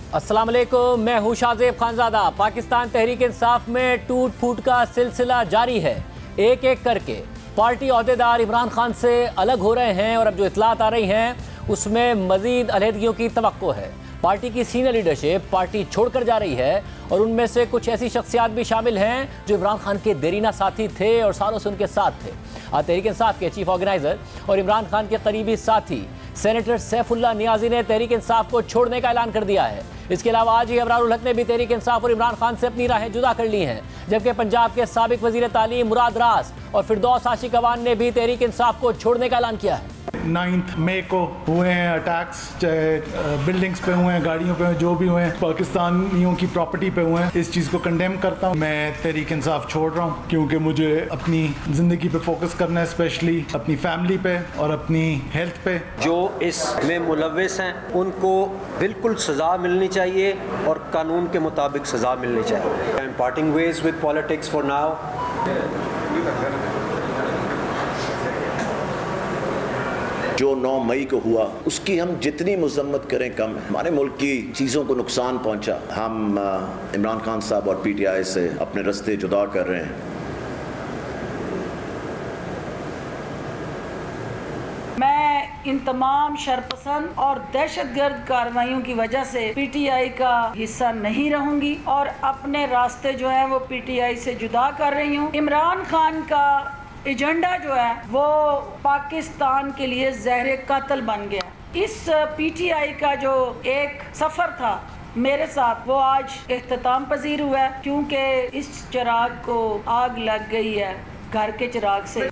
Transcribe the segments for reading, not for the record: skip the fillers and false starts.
अस्सलाम वालेकुम, मैं हूं शाहजेब खानजादा। पाकिस्तान तहरीक इंसाफ में टूट फूट का सिलसिला जारी है। एक एक करके पार्टी ओहदेदार इमरान खान से अलग हो रहे हैं और अब जो इतलात आ रही हैं उसमें मजीद अलहदगियों की तवक्को है। पार्टी की सीनियर लीडरशिप पार्टी छोड़कर जा रही है और उनमें से कुछ ऐसी शख्सियात भी शामिल हैं जो इमरान खान के देरीना साथी थे और सालों से उनके साथ थे। आज तहरीक इंसाफ के चीफ ऑर्गेनाइजर और इमरान खान के करीबी साथी सेनेटर सैफुल्लाह नियाजी ने तहरीक इंसाफ को छोड़ने का ऐलान कर दिया है। इसके अलावा आज ही अबरारुल हक ने भी तहरीक इंसाफ और इमरान खान से अपनी राहें जुदा कर ली हैं, जबकि पंजाब के साबिक वजीर तालीम मुराद रास और फिरदौस आशिक अवान ने भी तहरीक इंसाफ को छोड़ने का ऐलान किया है। 9 मई को हुए हैं अटैक्स, चाहे बिल्डिंग्स पे हुए हैं, गाड़ियों पे जो भी हुए हैं, पाकिस्तानियों की प्रॉपर्टी पे हुए हैं। इस चीज़ को कंडेम करता हूँ। मैं तहरीक इंसाफ छोड़ रहा हूँ क्योंकि मुझे अपनी ज़िंदगी पे फोकस करना है, स्पेशली अपनी फैमिली पे और अपनी हेल्थ पे। जो इसमें मुलव्विस हैं उनको बिल्कुल सज़ा मिलनी चाहिए और कानून के मुताबिक सज़ा मिलनी चाहिए। I am parting ways with politics for now. जो 9 मई को हुआ उसकी हम जितनी मजम्मत करें कम है। हमारे मुल्क की चीज़ों को नुकसान पहुंचा। हम इमरान खान साहब और PTI से अपने रास्ते जुदा कर रहे हैं। मैं इन तमाम शरपसंद और दहशतगर्द कार्रवाइयों की वजह से PTI का हिस्सा नहीं रहूंगी और अपने रास्ते जो है वो PTI से जुदा कर रही हूँ। इमरान खान का एजेंडा जो है वो पाकिस्तान के लिए जहर कातल बन गया। इस PTI का जो एक सफ़र था मेरे साथ वो आज इख्तिताम पजीर हुआ है, क्योंकि इस चिराग को आग लग गई है घर के चिराग से।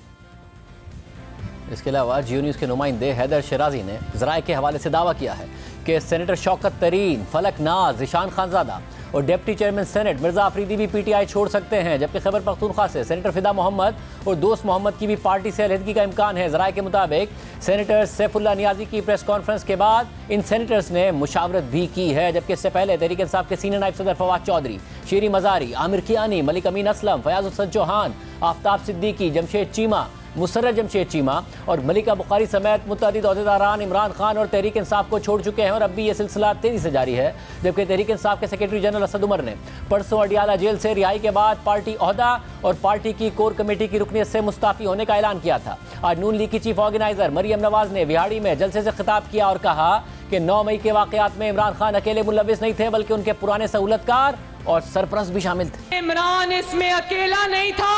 इसके अलावा जियो न्यूज़ के नुमाइंदे हैदर शराजी ने ज़राए के हवाले से दावा किया है कि सेनेटर शौकत तरीन, फलक नाज, ईशान खानजादा और deputy chairman senate Mirza Afridi भी PTI छोड़ सकते हैं, जबकि खैबर पख्तूनख्वा से सेनेटर फिदा मोहम्मद और दोस्त मोहम्मद की भी पार्टी से अलहदगी का इम्कान है। ज़राए के मुताबिक सेनेटर सैफुल्लाह नियाजी की प्रेस कॉन्फ्रेंस के बाद इन सेनेटर्स ने मुशावरत भी की है, जबकि इससे पहले तहरीक इंसाफ के सीनियर नायब सदर फवाद चौधरी, शीरी मज़ारी, आमिर कियानी, मलिक अमीन असलम, फयाज हुसैन चौहान, आफ्ताब सिद्दीकी, जमशेद चीमा, मुसर्रत जमशेद चीमा और मलिका बुखारी समेत मुतअद्दिद ओहदेदारान इमरान खान और तहरीक इंसाफ को छोड़ चुके हैं और अब भी ये सिलसिला तेजी से जारी है। जबकि तहरीक इंसाफ के सेक्रेटरी जनरल असद उमर ने परसों अडियाला जेल से रिहाई के बाद पार्टी ओहदा और पार्टी की कोर कमेटी की रुकनियत से मुस्ताफ़ी होने का ऐलान किया था। आज नून लीग की चीफ ऑर्गेनाइजर मरियम नवाज ने विहाड़ी में जलसे से खिताब किया और कहा कि 9 मई के वाक़यात में इमरान खान अकेले मुलव्विस नहीं थे, बल्कि उनके पुराने सहूलतकार और सरपरस्त भी शामिल थे। इमरान इसमें अकेला नहीं था।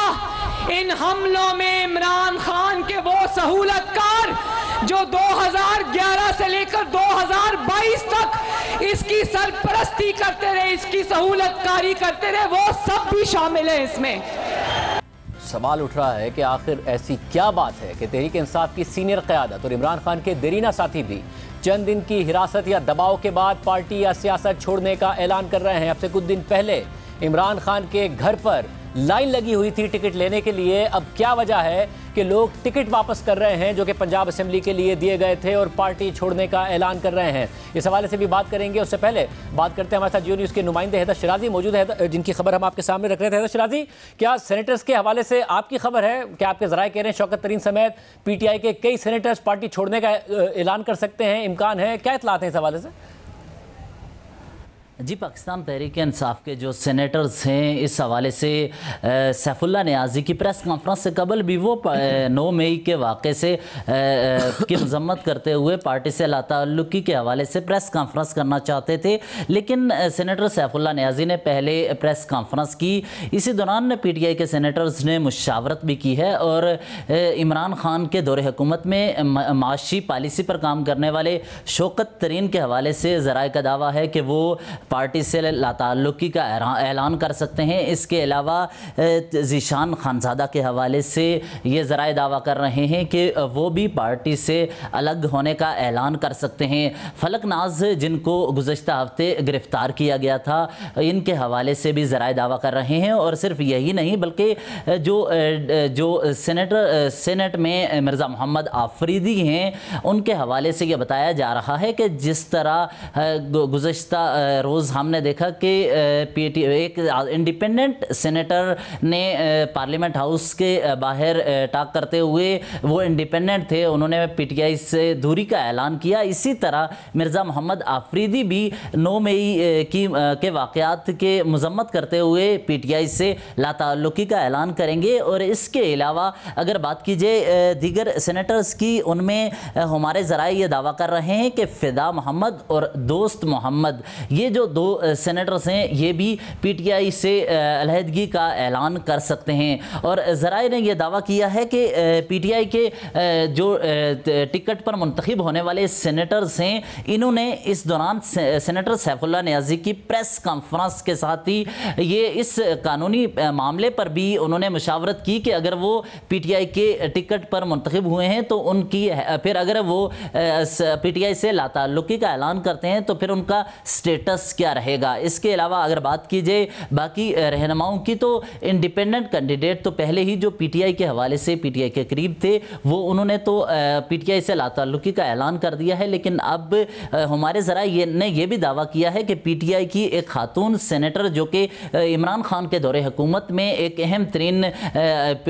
इन हमलों में इमरान खान के वो सहूलतकार जो 2011 से लेकर 2022 तक इसकी सरपरस्ती करते रहे, इसकी सहूलतकारी करते रहे, वो सब भी शामिल है इसमें। सवाल उठ रहा है कि आखिर ऐसी क्या बात है कि तहरीक इंसाफ की सीनियर क़यादत और इमरान खान के देरीना साथी भी चंद दिन की हिरासत या दबाव के बाद पार्टी या सियासत छोड़ने का ऐलान कर रहे हैं। अब से कुछ दिन पहले इमरान खान के घर पर लाइन लगी हुई थी टिकट लेने के लिए। अब क्या वजह है कि लोग टिकट वापस कर रहे हैं जो कि पंजाब असेंबली के लिए दिए गए थे और पार्टी छोड़ने का ऐलान कर रहे हैं? इस हवाले से भी बात करेंगे। उससे पहले बात करते हैं, हमारे साथ जियो न्यूज़ के नुमाइंदे हैदर शराजी मौजूद है, जिनकी खबर हम आपके सामने रख रहे थे। हैदर शराजी, क्या सेनेटर्स के हवाले से आपकी खबर है कि आपके ज़राए कह रहे हैं शौकत तरीन समेत PTI के कई सेनेटर्स पार्टी छोड़ने का ऐलान कर सकते हैं, इम्कान है? क्या इतलात हैं इस हवाले से? जी, पाकिस्तान तहरीक इंसाफ के जो सेनेटर्स हैं इस हवाले से सैफुल्लाह नियाजी की प्रेस कॉन्फ्रेंस से कबल भी वो 9 मई के वाक़े से की मजम्मत करते हुए पार्टी से लाताल्लुकी के हवाले से प्रेस कॉन्फ्रेंस करना चाहते थे, लेकिन सेनेटर सैफुल्लाह नियाजी ने पहले प्रेस कॉन्फ्रेंस की। इसी दौरान PTI के सेनेटर्स ने मुशावरत भी की है और इमरान खान के दौरे हुकूमत में माशी पॉलिसी पर काम करने वाले शौकत तरीन के हवाले से ज़राए का दावा है कि वो पार्टी से लाताल्लुकी का ऐलान कर सकते हैं। इसके अलावा ज़ीशान खानज़ादा के हवाले से ये ज़राए दावा कर रहे हैं कि वो भी पार्टी से अलग होने का ऐलान कर सकते हैं। फलक नाज, जिनको गुज़श्ता हफ्ते गिरफ़्तार किया गया था, इनके हवाले से भी ज़राए दावा कर रहे हैं। और सिर्फ यही नहीं बल्कि जो सेनेट में मिर्ज़ा मोहम्मद आफरीदी हैं, उनके हवाले से ये बताया जा रहा है कि जिस तरह गुज़श्ता रोज़ हाउस हमने देखा कि एक इंडिपेंडेंट सेनेटर ने पार्लियामेंट हाउस के बाहर टाक करते हुए, वो इंडिपेंडेंट थे, उन्होंने पीटीआई से दूरी का ऐलान किया। इसी तरह मिर्ज़ा मोहम्मद आफरीदी भी 9 मई के वाक़यात के मजम्मत करते हुए पीटीआई से लाताल्लुकी का ऐलान करेंगे। और इसके अलावा अगर बात की जाए दीगर सेनेटर्स की, उनमें हमारे ज़राए ये दावा कर रहे हैं कि फ़िदा मोहम्मद और दोस्त मोहम्मद, ये जो 2 सेनेटर्स हैं, ये भी पीटीआई से अलहदगी का ऐलान कर सकते हैं। और ज़राए ने यह दावा किया है कि पीटीआई के जो टिकट पर मुंतखब होने वाले सेनेटर्स हैं, इन्होंने इस दौरान सेनेटर सैफुल्लाह नियाज़ी की प्रेस कॉन्फ्रेंस के साथ ही ये इस कानूनी मामले पर भी उन्होंने मुशावरत की कि अगर वो पीटीआई के टिकट पर मुंतखब हुए हैं तो उनकी, फिर अगर वो पीटीआई से लाताल्लुकी का ऐलान करते हैं तो फिर उनका स्टेटस क्या रहेगा। इसके अलावा अगर बात की जाए बाकी रहनुमाओं की, तो इंडिपेंडेंट कैंडिडेट तो पहले ही जो पीटीआई के हवाले से पीटीआई के करीब थे, वो उन्होंने तो पीटीआई से लाताल्लुकी का ऐलान कर दिया है। लेकिन अब हमारे ज़राए ने यह भी दावा किया है कि पीटीआई की एक खातून सेनेटर जो कि इमरान खान के दौरे हुकूमत में एक अहम तरीन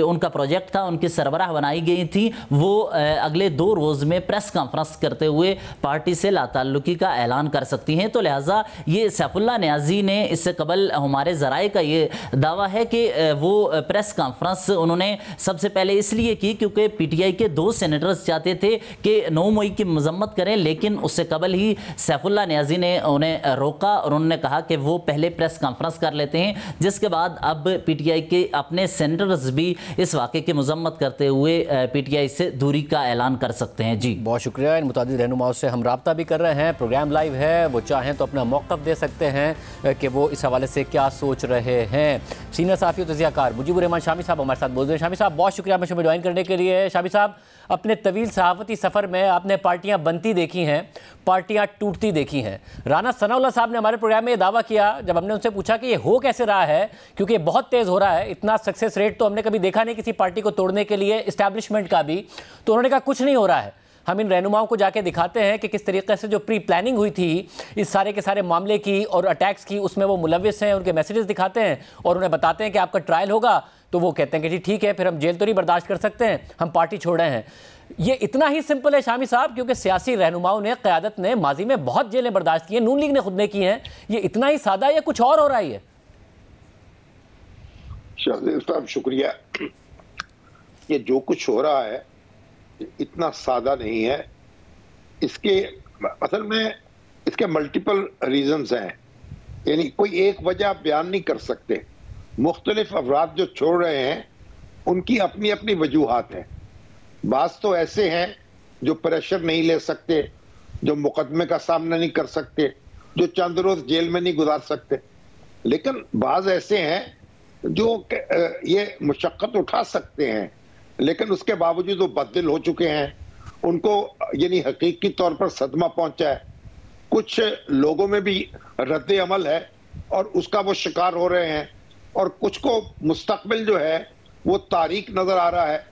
उनका प्रोजेक्ट था, उनकी सरबराह बनाई गई थी, वो अगले 2 रोज़ में प्रेस कॉन्फ्रेंस करते हुए पार्टी से लाताल्लुकी का ऐलान कर सकती हैं। तो लिहाजा ये सैफुल्लाह नियाज़ी ने इससे कबल हमारे ज़राए का ये दावा है कि वो प्रेस कॉन्फ्रेंस उन्होंने सबसे पहले इसलिए की क्योंकि पीटीआई के 2 सेनेटर्स चाहते थे कि 9 मई की मजम्मत करें, लेकिन उससे कबल ही सैफुल्लाह नियाज़ी ने उन्हें रोका और उन्होंने कहा कि वो पहले प्रेस कॉन्फ्रेंस कर लेते हैं, जिसके बाद अब पीटीआई के अपने सेनेटर्स भी इस वाक़े की मजम्मत करते हुए पीटीआई से दूरी का ऐलान कर सकते हैं। जी बहुत शुक्रिया। इन मुतादिद रहनुमाओं से हम राब्ता भी कर रहे हैं, प्रोग्राम लाइव है, वो चाहें तो अपना मौक़िफ़ दे सकते हैं कि वो इस हवाले से क्या सोच रहे हैं। सीनियर सहाफ़ी और तज़कियाकार मुजीबुर रहमान शामी साहब हमारे साथ बोल रहे हैं। शामी साहब बहुत शुक्रिया हमें ज्वाइन करने के लिए। शामी साहब, अपने तवील सहाफ़ती सफ़र में आपने पार्टियां बनती देखी हैं, पार्टियां टूटती देखी हैं। राना सनाउल्लाह साहब ने हमारे प्रोग्राम में ये दावा किया, जब हमने उनसे पूछा कि ये हो कैसे रहा है, क्योंकि ये बहुत तेज़ हो रहा है, इतना सक्सेस रेट तो हमने कभी देखा नहीं किसी पार्टी को तोड़ने के लिए, इस्टेब्लिशमेंट का भी। तो उन्होंने कहा कुछ नहीं हो रहा है, हम इन रहनुमाओं को जाके दिखाते हैं कि किस तरीके से जो प्री प्लानिंग हुई थी इस सारे के सारे मामले की और अटैक्स की, उसमें वो मुलव्विस हैं, उनके मैसेजेस दिखाते हैं और उन्हें बताते हैं कि आपका ट्रायल होगा। तो वो कहते हैं कि जी ठीक है, फिर हम जेल तो नहीं बर्दाश्त कर सकते हैं, हम पार्टी छोड़ रहे हैं। ये इतना ही सिंपल है शामी साहब, क्योंकि सियासी रहनुमाओं ने, क़यादत ने माजी में बहुत जेलें बर्दाश्त की हैं, नून लीग ने खुद ने की हैं। ये इतना ही सादा या कुछ और हो रहा है? शाहज़ेब साहब शुक्रिया। ये जो कुछ हो रहा है इतना सादा नहीं है। इसके असल में इसके मल्टीपल रीजंस हैं, यानी कोई एक वजह बयान नहीं कर सकते। मुख्तलिफ अफराद जो छोड़ रहे हैं उनकी अपनी अपनी वजूहात हैं। बास तो ऐसे हैं जो प्रेशर नहीं ले सकते, जो मुकदमे का सामना नहीं कर सकते, जो चंद रोज जेल में नहीं गुजार सकते, लेकिन बाज ऐसे हैं जो ये मुशक्कत उठा सकते हैं लेकिन उसके बावजूद वो बददिल हो चुके हैं, उनको यानी हकीकी तौर पर सदमा पहुंचा है। कुछ लोगों में भी रद्द अमल है और उसका वो शिकार हो रहे हैं, और कुछ को मुस्तकबिल जो है वो तारीख नजर आ रहा है।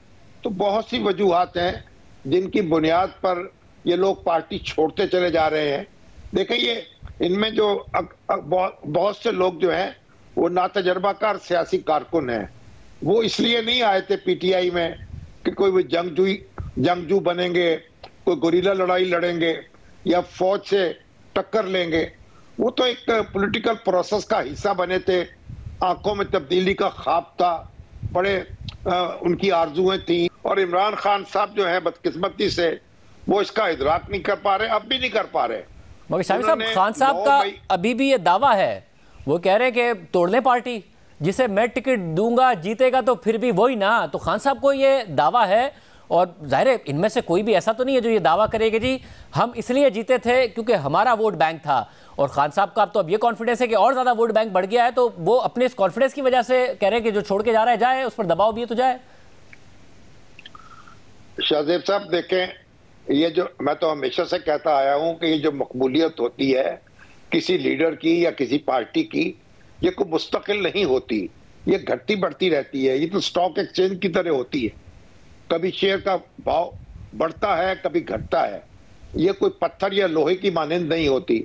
तो बहुत सी वजूहात हैं जिनकी बुनियाद पर ये लोग पार्टी छोड़ते चले जा रहे हैं। देखें, ये इनमें जो बहुत से लोग जो हैं वो नातजर्बाकार सियासी कारकुन हैं। वो इसलिए नहीं आए थे पीटीआई में कि कोई वो जंगजू बनेंगे, कोई गोरिल्ला लड़ाई लड़ेंगे या फौज से टक्कर लेंगे। वो तो एक पॉलिटिकल प्रोसेस का हिस्सा बने थे। आंखों में तब्दीली का ख्वाब था, बड़े उनकी आरजुएं थी, और इमरान खान साहब जो है बदकिस्मती से वो इसका इदराक नहीं कर पा रहे, अब भी नहीं कर पा रहे। मगर शामी साहब, खान साहब का अभी भी ये दावा है, वो कह रहे हैं कि तोड़ लें पार्टी, जिसे मैं टिकट दूंगा जीतेगा तो फिर भी वही ना। तो खान साहब को ये दावा है, और जाहिर है इनमें से कोई भी ऐसा तो नहीं है जो ये दावा करे कि जी हम इसलिए जीते थे क्योंकि हमारा वोट बैंक था। और खान साहब का अब तो अब ये कॉन्फिडेंस है कि और ज़्यादा वोट बैंक बढ़ गया है, तो वो अपने इस कॉन्फिडेंस की वजह से कह रहे हैं कि जो छोड़ के जा रहा है जाए, उस पर दबाव भी है तो जाए। शाहज़ेब साहब देखें, ये जो मैं तो हमेशा से कहता आया हूं कि ये जो मकबूलियत होती है किसी लीडर की या किसी पार्टी की, ये कोई मुस्तकिल नहीं होती, ये घटती बढ़ती रहती है। ये तो स्टॉक एक्सचेंज की तरह होती है, कभी शेयर का भाव बढ़ता है कभी घटता है। ये कोई पत्थर या लोहे की मानंद नहीं होती।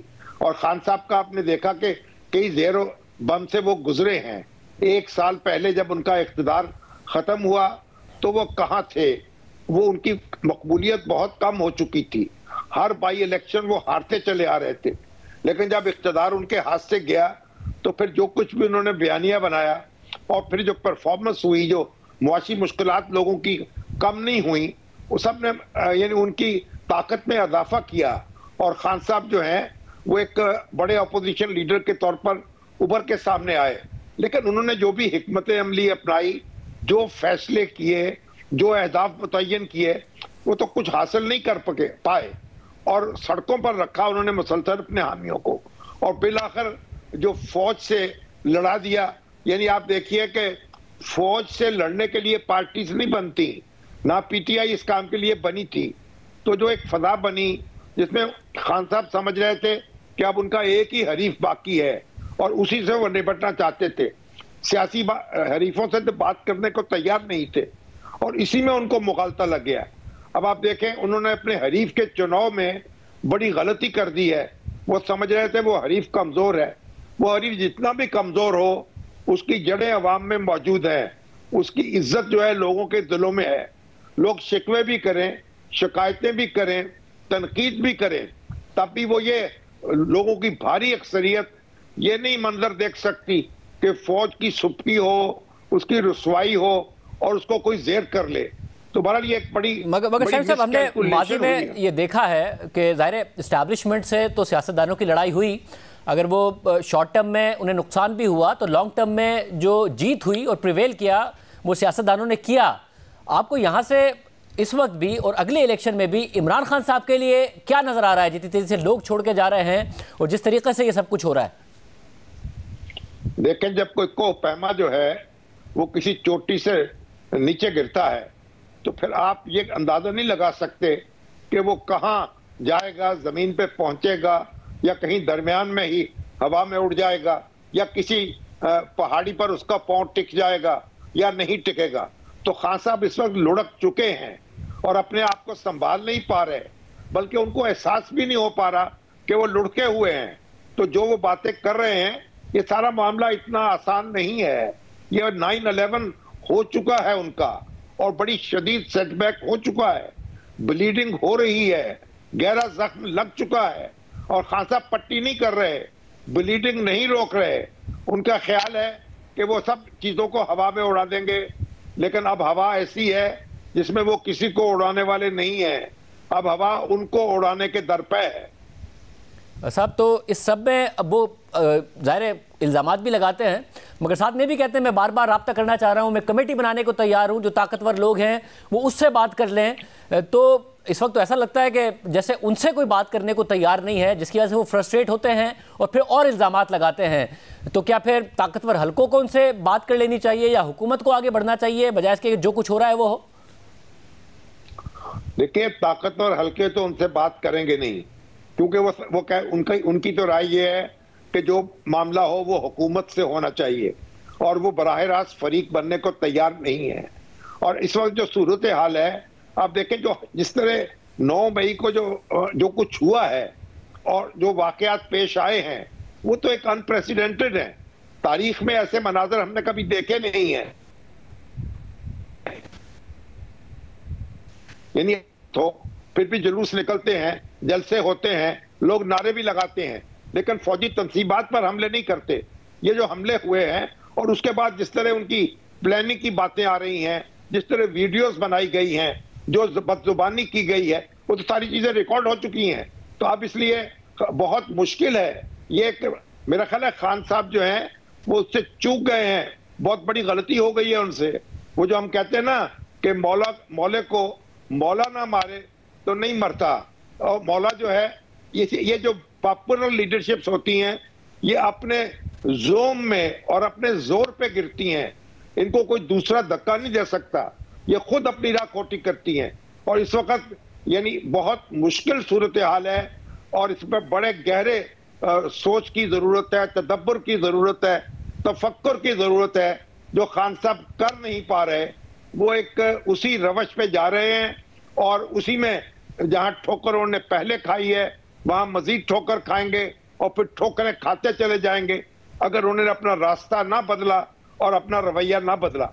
और खान साहब का आपने देखा कि कई ज़ेरो बम से वो गुजरे हैं। 1 साल पहले जब उनका इख्तिदार खत्म हुआ तो वो कहाँ थे, वो उनकी मकबूलियत बहुत कम हो चुकी थी, हर बाई इलेक्शन वो हारते चले आ रहे थे। लेकिन जब इख्तिदार उनके हाथ से गया तो फिर जो कुछ भी उन्होंने बयानिया बनाया और फिर जो परफॉर्मेंस हुई, जो मुआशी मुश्किलात लोगों की कम नहीं हुई, वो सब ने यानी उनकी ताकत में इजाफा किया। और खान साहब जो हैं वो एक बड़े अपोजिशन लीडर के तौर पर उभर के सामने आए। लेकिन उन्होंने जो भी हिकमत अमली अपनाई, जो फैसले किए, जो अहदाफ मुतय्यन किए, वो तो कुछ हासिल नहीं कर पाए और सड़कों पर रखा उन्होंने मुसलसल अपने हामियों को, और बिलाखिर जो फौज से लड़ा दिया। यानी आप देखिए कि फौज से लड़ने के लिए पार्टीज नहीं बनती, ना पीटीआई इस काम के लिए बनी थी। तो जो एक फजा बनी जिसमें खान साहब समझ रहे थे कि अब उनका एक ही हरीफ बाकी है और उसी से वो निपटना चाहते थे, सियासी हरीफों से तो बात करने को तैयार नहीं थे और इसी में उनको मुगालता लग गया। अब आप देखें उन्होंने अपने हरीफ के चुनाव में बड़ी गलती कर दी है। वो समझ रहे थे वो हरीफ कमजोर है, वो हरीफ जितना भी कमजोर हो उसकी जड़ें अवाम में मौजूद हैं, उसकी इज्जत जो है लोगों के दिलों में है। लोग शिकवे भी करें, शिकायतें भी करें, तनकीद भी करें, तब भी वो ये लोगों की भारी अक्सरियत ये नहीं मंजर देख सकती कि फौज की सुप्की हो, उसकी रुसवाई हो और उसको कोई जेर कर ले। तो बहरहाल ये एक बड़ी मगर शाहिद साहब हमने माजी में ये देखा है कि ज़ाहिर इस्टेब्लिशमेंट से तो सियासतदानों की लड़ाई हुई, अगर वो शॉर्ट टर्म में उन्हें नुकसान भी हुआ तो लॉन्ग टर्म में जो जीत हुई और प्रिवेल किया वो सियासतदानों ने किया। आपको यहाँ से इस वक्त भी और अगले इलेक्शन में भी इमरान खान साहब के लिए क्या नजर आ रहा है, जितनी तेजी से लोग छोड़ के जा रहे हैं और जिस तरीके से ये सब कुछ हो रहा है? देखें, जब कोई कोहपैमा जो है वो किसी चोटी से नीचे गिरता है तो फिर आप ये अंदाजा नहीं लगा सकते कि वो कहाँ जाएगा, जमीन पे पहुंचेगा या कहीं दरमियान में ही हवा में उड़ जाएगा या किसी पहाड़ी पर उसका पांव टिक जाएगा या नहीं टिकेगा। तो खान साहब इस वक्त लुढ़क चुके हैं और अपने आप को संभाल नहीं पा रहे, बल्कि उनको एहसास भी नहीं हो पा रहा कि वो लुढ़के हुए हैं। तो जो वो बातें कर रहे हैं, ये सारा मामला इतना आसान नहीं है। ये 9/11 हो चुका है उनका और बड़ी शदीद सेटबैक हो चुका है, ब्लीडिंग हो रही है, गहरा जख्म लग चुका है और खान साहब पट्टी नहीं कर रहे, ब्लीडिंग नहीं रोक रहे। उनका ख्याल है कि वो सब चीजों को हवा में उड़ा देंगे, लेकिन अब हवा ऐसी है जिसमें वो किसी को उड़ाने वाले नहीं है। अब हवा उनको उड़ाने के दर पे है। साहब, तो इस सब में अब वो ज़ाहिर इल्ज़ामात भी लगाते हैं, मगर साथ में भी कहते हैं मैं बार बार रब्ता करना चाह रहा हूँ, मैं कमेटी बनाने को तैयार हूँ, जो ताकतवर लोग हैं वो उससे बात कर लें। तो इस वक्त तो ऐसा लगता है कि जैसे उनसे कोई बात करने को तैयार नहीं है, जिसकी वजह से वो फ्रस्ट्रेट होते हैं और फिर और इल्ज़ामात लगाते हैं। तो क्या फिर ताकतवर हलकों को उनसे बात कर लेनी चाहिए या हुकूमत को आगे बढ़ना चाहिए बजाय इसके जो कुछ हो रहा है वो हो? देखिए, ताकतवर हलके तो उनसे बात करेंगे नहीं, क्योंकि वो उनकी तो राय ये है कि जो मामला हो वो हुकूमत से होना चाहिए और वो बराह रास्त फरीक बनने को तैयार नहीं है। और इस वक्त जो सूरत हाल है, आप देखें जो जिस तरह 9 मई को जो कुछ हुआ है और जो वाकयात पेश आए हैं वो तो एक अनप्रेसिडेंटेड है। तारीख में ऐसे मनाजर हमने कभी देखे नहीं है। यानी तो फिर भी जुलूस निकलते हैं, जलसे होते हैं, लोग नारे भी लगाते हैं, लेकिन फौजी तनसीबात पर हमले नहीं करते। ये जो हमले हुए हैं और उसके बाद जिस तरह उनकी प्लानिंग की बातें आ रही हैं, जिस तरह वीडियोस बनाई गई हैं, जो बदजुबानी की गई है, वो तो सारी चीजें रिकॉर्ड हो चुकी हैं। तो अब इसलिए बहुत मुश्किल है। ये मेरा ख्याल है खान साहब जो हैं वो उससे चूक गए हैं, बहुत बड़ी गलती हो गई है उनसे। वो जो हम कहते हैं ना कि मौले को मौला ना मारे तो नहीं मरता, और मौला जो है ये जो पॉपुलर लीडरशिप्स होती हैं ये अपने जोम में और अपने जोर पे गिरती हैं, इनको कोई दूसरा धक्का नहीं दे सकता, ये खुद अपनी राह खोटी करती हैं। और इस वक्त यानी बहुत मुश्किल सूरत हाल है और इस पर बड़े गहरे सोच की जरूरत है, तदब्बर की जरूरत है, तफक्कुर की जरूरत है। जो खान साहब कर नहीं पा रहे वो एक उसी रवश पे जा रहे हैं और उसी में जहां ठोकर उन्होंने पहले खाई है वहां मजीद ठोकर खाएंगे और फिर ठोकरें खाते चले जाएंगे अगर उन्होंने अपना रास्ता ना बदला और अपना रवैया ना बदला।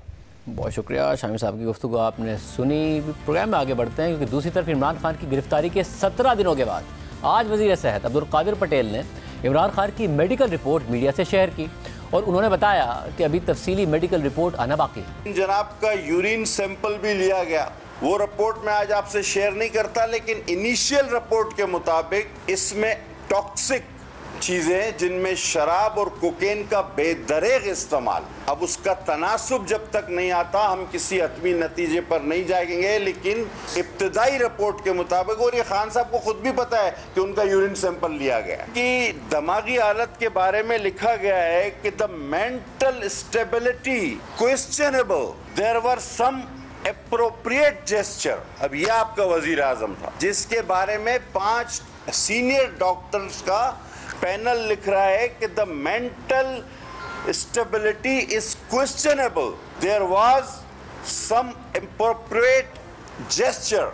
बहुत शुक्रिया शामी साहब की गुफ्तगू आपने सुनी। प्रोग्राम में आगे बढ़ते हैं क्योंकि दूसरी तरफ इमरान खान की गिरफ्तारी के 17 दिनों के बाद आज वज़ीर सेहत अब्दुल कादिर पटेल ने इमरान खान की मेडिकल रिपोर्ट मीडिया से शेयर की और उन्होंने बताया कि अभी तफसीली मेडिकल रिपोर्ट आना बाकी है। जनाब का यूरिन सैंपल भी लिया गया, वो रिपोर्ट मैं आज आपसे शेयर नहीं करता, लेकिन इनिशियल रिपोर्ट के मुताबिक इसमें टॉक्सिक चीजें जिनमें शराब और कोकेन का बेदरेग इस्तेमाल। अब उसका तनासुब जब तक नहीं आता हम किसी हतमी नतीजे पर नहीं जाएंगे, लेकिन इब्तदाई रिपोर्ट के मुताबिक, और ये खान साहब को खुद भी पता है कि उनका यूरिन सैंपल लिया गया, कि दिमागी हालत के बारे में लिखा गया है कि the mental stability questionable, there were some appropriate gesture. अब यह आपका वजीर आजम था जिसके बारे में 5 सीनियर डॉक्टर्स का पैनल लिख रहा है कि the mental stability is questionable, there was some appropriate gesture.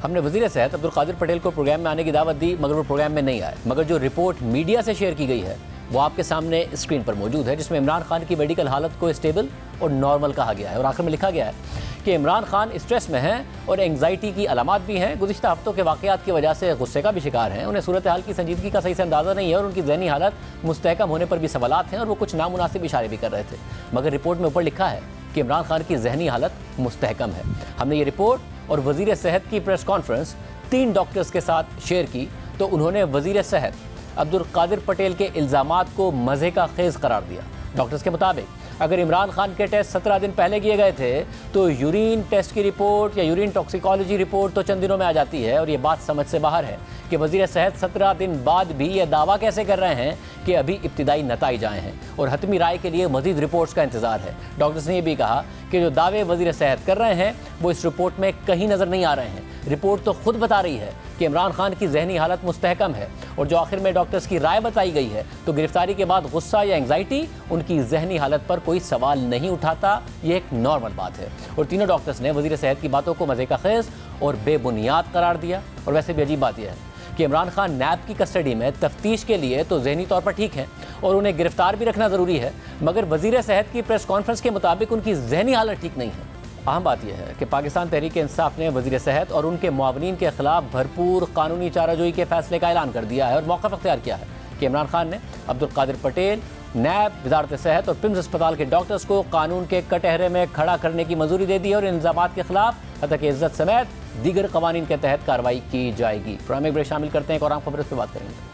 हमने वज़ीर सेहत अब्दुल कादिर पटेल को प्रोग्राम में आने की दावत दी मगर वो प्रोग्राम में नहीं आए। मगर जो रिपोर्ट मीडिया से शेयर की गई है वो आपके सामने स्क्रीन पर मौजूद है, जिसमें इमरान खान की मेडिकल हालत को स्टेबल और नॉर्मल कहा गया है और आखिर में लिखा गया है कि इमरान खान स्ट्रेस में हैं और एंग्जाइटी की अलामात भी हैं। गुज़िश्ता हफ्तों के वाक़यात की वजह से गुस्से का भी शिकार हैं। उन्हें सूरत हाल की संजीदगी का सही से अंदाज़ा नहीं है और उनकी ज़हनी हालत मुस्तहकम होने पर भी सवालात हैं और वो कुछ नामुनासिब इशारे भी कर रहे थे। मगर रिपोर्ट में ऊपर लिखा है कि इमरान खान की ज़हनी हालत मुस्तहकम है। हमने ये रिपोर्ट और वज़ीर सेहत की प्रेस कॉन्फ्रेंस 3 डॉक्टर्स के साथ शेयर की तो उन्होंने वज़ीर सेहत अब्दुल कादिर पटेल के इल्ज़ामात को मज़े का खेज़ करार दिया। डॉक्टर्स के मुताबिक अगर इमरान खान के टेस्ट 17 दिन पहले किए गए थे तो यूरिन टेस्ट की रिपोर्ट या यूरिन टॉक्सिकोलॉजी रिपोर्ट तो चंद दिनों में आ जाती है। और ये बात समझ से बाहर है कि वज़ीर सेहत 17 दिन बाद भी ये दावा कैसे कर रहे हैं कि अभी इब्तिदाई नताइज आए हैं और हतमी राय के लिए मज़ीद रिपोर्ट्स का इंतज़ार है। डॉक्टर्स ने यह भी कहा कि जो दावे वज़ीर सेहत कर रहे हैं वो इस रिपोर्ट में कहीं नज़र नहीं आ रहे हैं। रिपोर्ट तो खुद बता रही है कि इमरान खान की ज़हनी हालत मुस्तहकम है और जो आखिर में डॉक्टर्स की राय बताई गई है तो गिरफ्तारी के बाद गुस्सा या एंग्जाइटी उनकी ज़हनी हालत पर कोई सवाल नहीं उठाता, ये एक नॉर्मल बात है। और तीनों डॉक्टर्स ने वज़ीर सेहत की बातों को मज़े का खेज़ और बेबुनियाद करार दिया। और वैसे भी अजीब बात यह है कि इमरान खान नैब की कस्टडी में तफ्तीश के लिए तो ज़हनी तौर पर ठीक हैं और उन्हें गिरफ्तार भी रखना ज़रूरी है, मगर वज़ीर सेहत की प्रेस कॉन्फ्रेंस के मुताबिक उनकी ज़हनी हालत ठीक नहीं है। अहम बात यह है कि पाकिस्तान तहरीक इंसाफ ने वज़ीर सेहत और उनके मुआवनीन के खिलाफ भरपूर कानूनी चाराजोई के फैसले का ऐलान कर दिया है और मौक़िफ़ अख्तियार किया है कि इमरान खान ने अब्दुल कादिर पटेल, नैब, वज़ारत सेहत और पिम्स अस्पताल के डॉक्टर्स को कानून के कटहरे में खड़ा करने की मंजूरी दे दी है और इन इल्ज़ामात के खिलाफ हत्या की इज्जत समेत दीगर कवानीन के तहत कार्रवाई की जाएगी। प्रोग्राम में ब्रेक शामिल करते हैं और आम खबर इस पर बात करेंगे।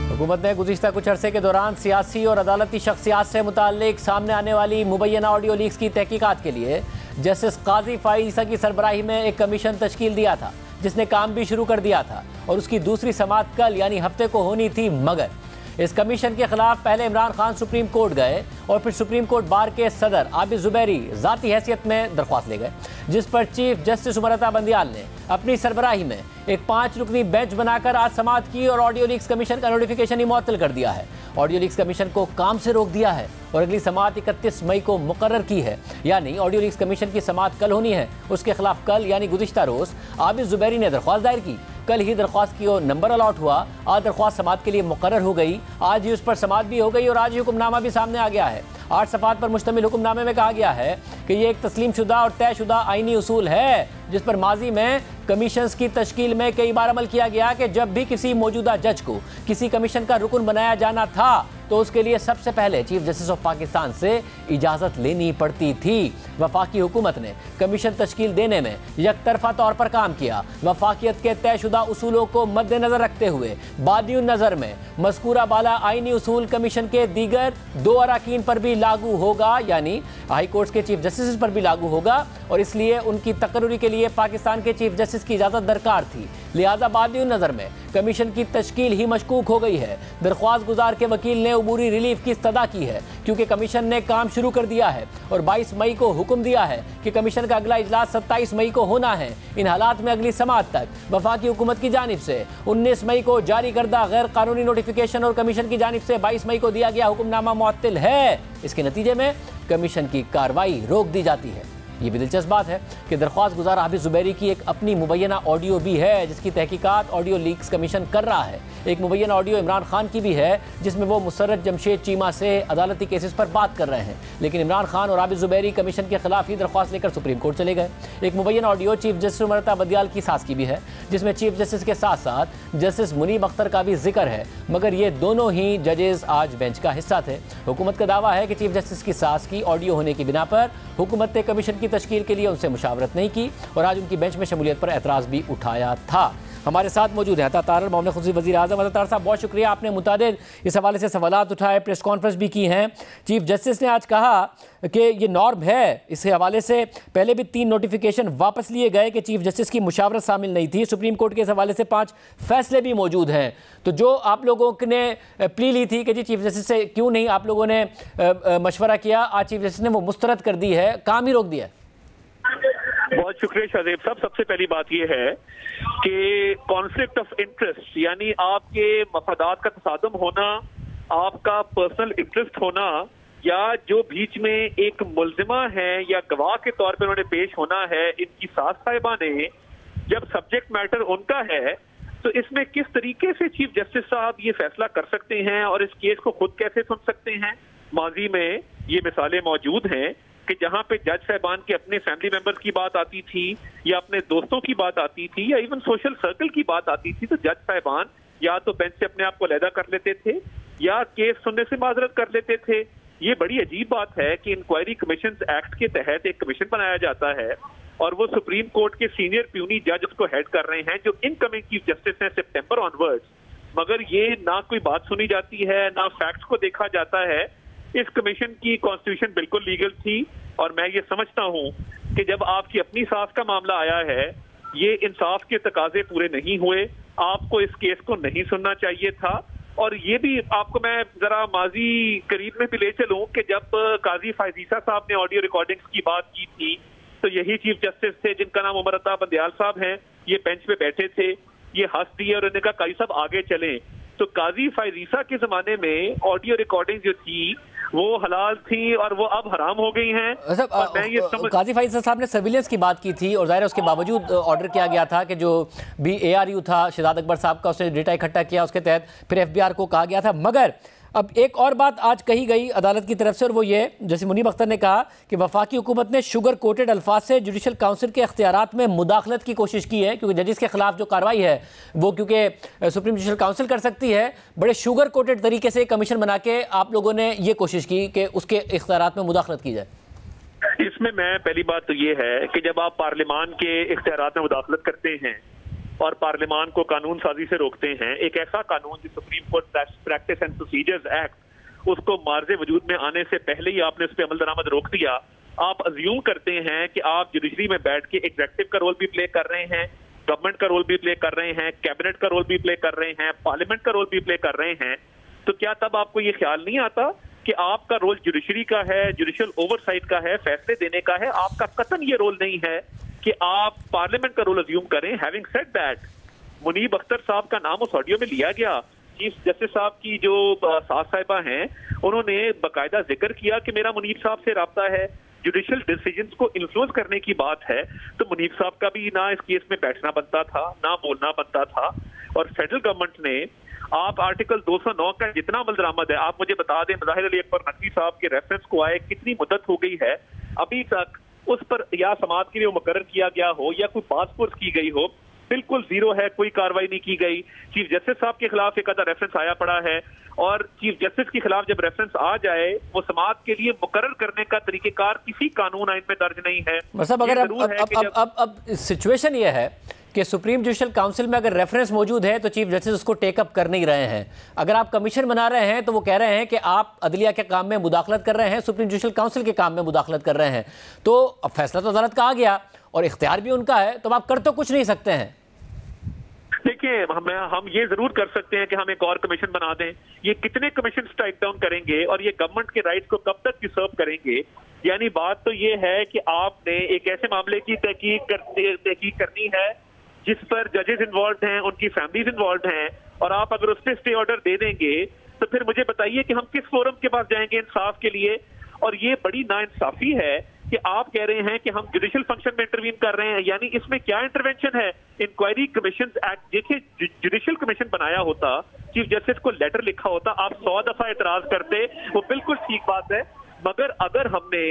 हुकूमत ने गुज़िश्ता कुछ अरसे के दौरान सियासी और अदालती शख्सियात से मुताल्लिक सामने आने वाली मुबैना ऑडियो लीक्स की तहकीकात के लिए जस्टिस काजी फ़ाइज़ ईसा की सरबराही में एक कमीशन तश्कील दिया था जिसने काम भी शुरू कर दिया था और उसकी दूसरी समाअत कल यानी हफ्ते को होनी थी। मगर इस कमीशन के खिलाफ पहले इमरान खान सुप्रीम कोर्ट गए और फिर सुप्रीम कोर्ट बार के सदर आबिद ज़ुबैरी ज़ाती हैसियत में दरख्वास्त ले गए, जिस पर चीफ जस्टिस उमर अता बंदियाल ने अपनी सरबराही में एक 5 रुकनी बेंच बनाकर आज समाअत की और ऑडियो लीक्स कमीशन का नोटिफिकेशन ही मुअत्तल कर दिया है। ऑडियो लीक्स कमीशन को काम से रोक दिया है और अगली समाअत 31 मई को मुकर्रर की है। यानी ऑडियो लीक्स कमीशन की समाअत कल होनी है, उसके खिलाफ कल यानी गुज़िश्ता रोज़ आबिद ज़ुबैरी ने दरख्वास्त दायर की। कल ही दरख्वास्त की और नंबर अलॉट हुआ। आज दरख्वास्त समाअत के लिए मुकर्रर हो गई, आज ही उस पर समाअत भी हो गई और आज ही हुक्मनामा भी सामने आ गया है। 8 सफ़हात पर मुश्तमिल हुक्मनामे में कहा गया है कि ये एक तस्लीम शुदा और तयशुदा आईनी उसूल है जिस पर माजी में कमीशंस की तश्कील में कई बार अमल किया गया कि जब भी किसी मौजूदा जज को किसी कमीशन का रुकन बनाया जाना था तो उसके लिए सबसे पहले चीफ जस्टिस ऑफ पाकिस्तान से इजाज़त लेनी पड़ती थी। वफाकी हुकूमत ने कमीशन तश्कील देने में यकतरफा तौर पर काम किया। वफाकियत के तयशुदा उसूलों को मद्देनज़र रखते हुए बादियुन नज़र में मज़कूरा बाला आईनी उसूल कमीशन के दीगर 2 अराकीन पर भी लागू होगा, यानी हाई कोर्ट के चीफ जस्टिस पर भी लागू होगा और इसलिए उनकी तकर्री के लिए पाकिस्तान के चीफ जस्टिस की इजाज़त दरकार थी। लिहाजा बादियुन नज़र में कमीशन की तश्कील ही मशकूक हो गई है। दरख्वास्त गुजार के वकील ने उबूरी रिलीफ की इस्तदा की है क्योंकि कमीशन ने काम शुरू कर दिया है और 22 मई को हुक्म दिया है कि कमीशन का अगला इजलास 27 मई को होना है। इन हालात में अगली समाअत तक वफाकी हुकूमत की जानिब से 19 मई को जारी करदा गैर कानूनी नोटिफिकेशन और कमीशन की जानिब से 22 मई को दिया गया हुक्मनामा मुअत्तल है। इसके नतीजे में कमीशन की कार्रवाई रोक दी जाती है। ये भी दिलचस्प बात है कि दरख्वास्त गुजार हाफिज ज़ुबैरी की एक अपनी मुबैना ऑडियो भी है जिसकी तहकीकात ऑडियो लीक्स कमीशन कर रहा है। एक मुबैना ऑडियो इमरान खान की भी है जिसमें वो मुसर्रत जमशेद चीमा से अदालती केसेस पर बात कर रहे हैं, लेकिन इमरान खान और हाफिज ज़ुबैरी कमीशन के खिलाफ ही दरख्वास्त लेकर सुप्रीम कोर्ट चले गए। एक मुबैना ऑडियो चीफ जस्टिस उमरता बदियाल की सास की भी है जिसमें चीफ जस्टिस के साथ साथ जस्टिस मुनीब अख्तर का भी जिक्र है, मगर ये दोनों ही जजेस आज बेंच का हिस्सा थे। हुकूमत का दावा है कि चीफ जस्टिस की सास की ऑडियो होने की बिना पर हुकूमत ने कमीशन की तश्कील के लिए उनसे मुशावरत नहीं की और आज उनकी बेंच में शमूलियत पर एतराज़ भी उठाया था। हमारे साथ मौजूद हैं तारर मोहम्मद खुर्शीद वज़ीर आज़म। तारर साहब बहुत शुक्रिया, आपने मुतादिद इस हवाले से सवालात उठाए, प्रेस कॉन्फ्रेंस भी की हैं। चीफ जस्टिस ने आज कहा कि ये नॉर्म है, इस हवाले से पहले भी 3 नोटिफिकेशन वापस लिए गए कि चीफ जस्टिस की मुशावरत शामिल नहीं थी। सुप्रीम कोर्ट के इस हवाले से 5 फैसले भी मौजूद हैं। तो जो आप लोगों ने प्ली ली थी कि जी चीफ जस्टिस से क्यों नहीं आप लोगों ने मशवरा किया, आज चीफ जस्टिस ने वो मुस्तरद कर दी है, काम ही रोक दिया। बहुत शुक्रिया शाहजेब साहब। सबसे पहली बात यह है कि कॉन्फ्लिक्ट ऑफ इंटरेस्ट यानी आपके मफादात का तसादम होना, आपका पर्सनल इंटरेस्ट होना, या जो बीच में एक मुल्जिमा है या गवाह के तौर पर उन्होंने पेश होना है, इनकी सास साहिबा ने, जब सब्जेक्ट मैटर उनका है तो इसमें किस तरीके से चीफ जस्टिस साहब ये फैसला कर सकते हैं और इस केस को खुद कैसे सुन सकते हैं। माजी में ये मिसालें मौजूद हैं कि जहां पे जज साहबान के अपने फैमिली मेंबर्स की बात आती थी या अपने दोस्तों की बात आती थी या इवन सोशल सर्कल की बात आती थी, तो जज साहबान या तो बेंच से अपने आप को अलहदा कर लेते थे या केस सुनने से माजरत कर लेते थे। ये बड़ी अजीब बात है कि इंक्वायरी कमीशन एक्ट के तहत एक कमीशन बनाया जाता है और वो सुप्रीम कोर्ट के सीनियर प्यूनी जज उसको हेड कर रहे हैं जो इनकमिंग चीफ जस्टिस हैं सितंबर ऑनवर्ड्स, मगर ये ना कोई बात सुनी जाती है ना फैक्ट्स को देखा जाता है। इस कमीशन की कॉन्स्टिट्यूशन बिल्कुल लीगल थी और मैं ये समझता हूं कि जब आपकी अपनी सास का मामला आया है, ये इंसाफ के तकाजे पूरे नहीं हुए, आपको इस केस को नहीं सुनना चाहिए था। और ये भी आपको मैं जरा माजी करीब में भी ले चलूं कि जब काजी फायजीसा साहब ने ऑडियो रिकॉर्डिंग्स की बात की थी तो यही चीफ जस्टिस थे जिनका नाम उमरता बंदयाल साहब हैं, ये बेंच पे बैठे थे, ये हंस दिए और उन्होंने कहा काजी साहब आगे चलें। तो काजी फायजीसा के जमाने में ऑडियो रिकॉर्डिंग जो थी वो हलाल थी और वो अब हराम हो गई हैं। और मैं ये काजी फायजीसा साहब ने सर्विलेंस की बात की थी और जाहिर है उसके बावजूद ऑर्डर किया गया था कि जो भी ARU था शहजाद अकबर साहब का, उसने डेटा इकट्ठा किया, उसके तहत फिर FBR को कहा गया था। मगर अब एक और बात आज कही गई अदालत की तरफ से और वो ये, जैसे मुनीब अख्तर ने कहा कि वफाकी हुकूमत ने शुगर कोटेड अल्फाज से जुडिशल काउंसिल के इख्तियारात में मुदाखलत की कोशिश की है, क्योंकि जजेस के खिलाफ जो कार्रवाई है वो क्योंकि सुप्रीम जुडिशल काउंसिल कर सकती है, बड़े शुगर कोटेड तरीके से कमीशन बना के आप लोगों ने ये कोशिश की कि उसके इख्तियारात में मुदाखलत की जाए। इसमें मैं पहली बात तो ये है कि जब आप पार्लियामान के इख्तियारात में मुदाखलत करते हैं और पार्लियामान को कानून साजी से रोकते हैं, एक ऐसा कानून जो supreme court practice and procedures act, उसको मार्जे वजूद में आने से पहले ही आपने उस पर अमल दरामद रोक दिया, आप अज्यूम करते हैं कि आप जुडिशरी में बैठ के एग्जीक्यूटिव का रोल भी प्ले कर रहे हैं, गवर्नमेंट का रोल भी प्ले कर रहे हैं, कैबिनेट का रोल भी प्ले कर रहे हैं, पार्लियामेंट का रोल भी प्ले कर रहे हैं। तो क्या तब आपको ये ख्याल नहीं आता कि आपका रोल जुडिशरी का है, जुडिशल ओवरसाइट का है, फैसले देने का है? आपका कतन ये रोल नहीं है कि आप पार्लियामेंट का रोल अज्यूम करें। Having said that, Munib Akhtar साहब का नाम उस ऑडियो में लिया गया। चीफ जस्टिस साहब की जो सास साहिबा हैं उन्होंने बाकायदा जिक्र किया कि मेरा मुनीब साहब से राब्ता है, जुडिशल डिसीजंस को इन्फ्लुएंस करने की बात है। तो मुनीब साहब का भी ना इस केस में बैठना बनता था ना बोलना बनता था। और फेडरल गवर्नमेंट ने आप आर्टिकल 209 का जितना अमल दरामद है, आप मुझे बता दें मज़ाहिर अली अकबर नकवी साहब के रेफरेंस को आए कितनी मुद्दत हो गई है, अभी तक उस पर या समाअत के लिए मुकर्रर किया गया हो या कोई पासपोर्ट की गई हो, बिल्कुल जीरो है, कोई कार्रवाई नहीं की गई। चीफ जस्टिस साहब के खिलाफ एक आधा रेफरेंस आया पड़ा है और चीफ जस्टिस के खिलाफ जब रेफरेंस आ जाए वो समाअत के लिए मुकर्रर करने का तरीकेकार किसी कानून आइन में दर्ज नहीं है। मतलब अगर अब सिचुएशन ये है कि सुप्रीम जुडिशल काउंसिल में अगर रेफरेंस मौजूद है तो चीफ जस्टिस उसको टेकअप कर नहीं रहे हैं। अगर आप कमीशन बना रहे हैं तो वो कह रहे हैं कि आप अदलिया के काम में मुदाखलत कर रहे हैं, सुप्रीम जुडिशल काउंसिल के काम में मुदाखलत कर रहे हैं। तो अब फैसला तो अदालत का आ गया और इख्तियार भी उनका है, तो आप कर तो कुछ नहीं सकते हैं। देखिए, हम ये जरूर कर सकते हैं कि हम एक और कमीशन बना दें। ये कितने कमीशन स्ट्राइक डाउन करेंगे और ये गवर्नमेंट के राइट्स को कब तक डिसर्व करेंगे? यानी बात तो ये है कि आपने एक ऐसे मामले की तहकीक करनी है जिस पर जजेस इन्वॉल्व हैं, उनकी फैमिलीज इन्वॉल्व हैं, और आप अगर उस पर स्टे ऑर्डर दे देंगे तो फिर मुझे बताइए कि हम किस फोरम के पास जाएंगे इंसाफ के लिए? और ये बड़ी नाइंसाफी है कि आप कह रहे हैं कि हम जुडिशियल फंक्शन में इंटरवीन कर रहे हैं, यानी इसमें क्या इंटरवेंशन है? इंक्वायरी कमीशन एक्ट, देखिए जुडिशियल कमीशन बनाया होता, चीफ जस्टिस को लेटर लिखा होता, आप 100 दफा एतराज करते, वो बिल्कुल ठीक बात है। मगर अगर हमने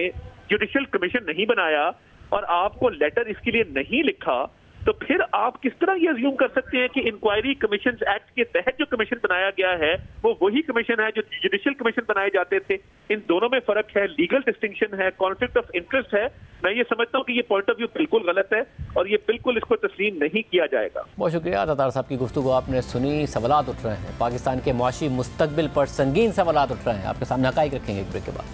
जुडिशियल कमीशन नहीं बनाया और आपको लेटर इसके लिए नहीं लिखा, तो फिर आप किस तरह ये अज्यूम कर सकते हैं कि इंक्वायरी कमीशन एक्ट के तहत जो कमीशन बनाया गया है वो वही कमीशन है जो जुडिशियल कमीशन बनाए जाते थे? इन दोनों में फर्क है, लीगल डिस्टिंक्शन है, कॉन्फ्लिक्ट ऑफ इंटरेस्ट है। मैं ये समझता हूँ कि ये पॉइंट ऑफ व्यू बिल्कुल गलत है और ये बिल्कुल इसको तस्लीम नहीं किया जाएगा। बहुत शुक्रिया तातार साहब की गुफ्तगू आपने सुनी। सवालात उठ रहे हैं, पाकिस्तान के मुआशी मुस्तकबिल पर संगीन सवालात उठ रहे हैं, आपके सामने हकाइक रखेंगे एक ब्रेक के बाद।